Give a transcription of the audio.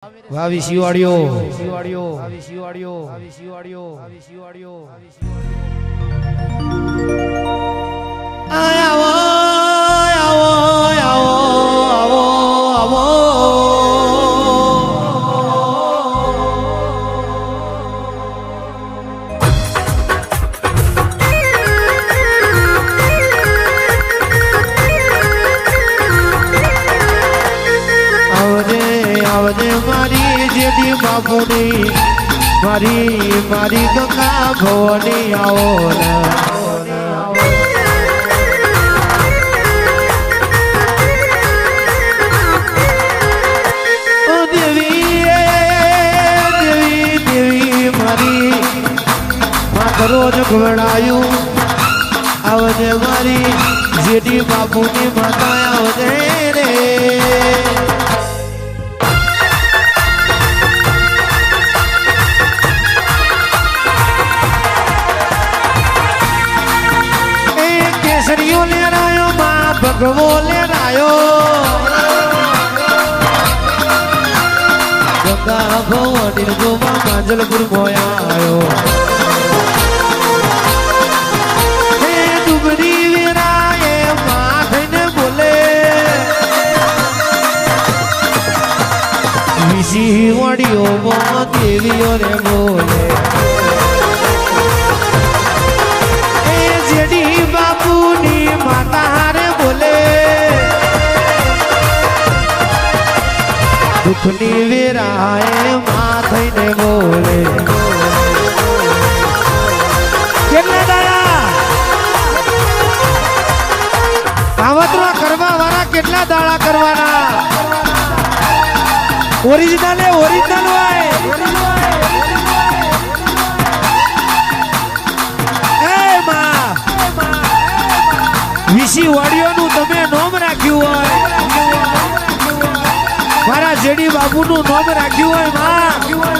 ભાવી શિવાળીઓ શિવાળીઓ ભાવી શિવાળીઓ ભાવી શિવાળીઓ ભાવી શિવાળીઓ ભાવી શિવાળીઓ આવો આવો આવો આવો આવજે મારી જેદી બાપુની મારી ગંગા ભવાની આવો દેવી દેવી દેવી મારી રોજ ઘોડાયું આવજે મારી જેદી બાપુની માતા આવજે રે ले रायो माँ भगवो ले रायो गंगा भवानी गोवा मांजलपुर मोयायो हे डुबरी वीराए माँ थईने बोले विशी वड़ियो माँ देवियो रे बोले जेडी बापूनी माता हारे बोले दुखनी वेराए माँ थईने बोले કેટલા દાડા કાવતરા કરવા વાળા કેટલા દાડા કરવાના ઓરિજિનલ હોય વિશી વાડીઓનું તમે નામ રાખ્યું હોય મારા જેડી બાબુનું નામ રાખ્યું હોય માં